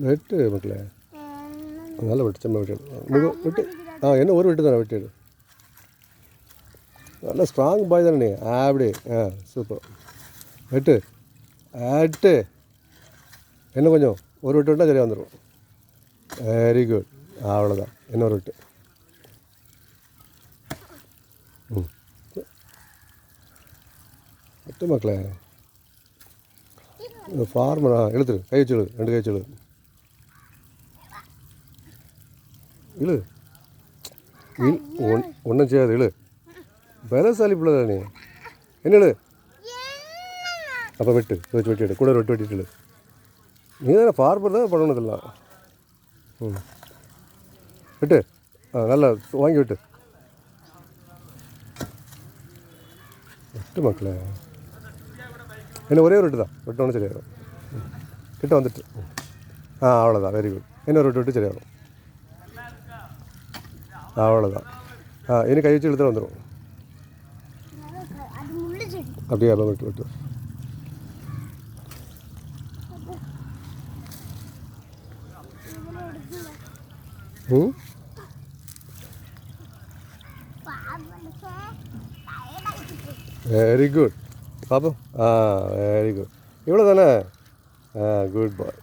வெட்டு மக்களே, நல்லா வெட்டு, செம்ம வெட்டு வெட்டு. என்ன ஒரு வெட்டு தானே வெட்டிடு. நல்லா ஸ்ட்ராங் பாய் தானே நீ. அப்படி சூப்பர் வெட்டு ஆட்டு. என்ன கொஞ்சம் ஒரு வெட்டு விட்டால் சரியாக வந்துடும். வெரி குட், அவ்வளோதான். இன்னொரு வெட்டு. வெட்டு மக்களே. ஃபார்மரா எழுத்துரு, கை வச்சு எழுது, 2 கை வச்சு எழுது. இழு, ஒன்றும் செய்யாது. இழு, பலசாலி பிள்ளை நீ. என்ன இழு. அப்போ வெட்டு வச்சு வெட்டி எடு. கூட வெட்டு வெட்டிட்டு இழு. நீ தானே ஃபார்மர் தான் பண்ணணுதெல்லாம். வெட்டு. நல்லா வாங்கி வெட்டு. வெட்டு மக்களே. என்ன ஒரே ஒரு வெட்டு தான். வெட்டோன்னு சரியாகும். கிட்ட வந்துட்டு. அவ்வளோதான். Very good. இன்னொரு வெட்டு வெட்டு சரியாகும். அவ்வளோதான். இனி கை வச்சு இழுத்து வந்துடும். அப்படியே அப்போ விட்டு விட்டு. வெரி குட் பாப்போம். Very good. இவ்வளோ தானே. குட் பாய்.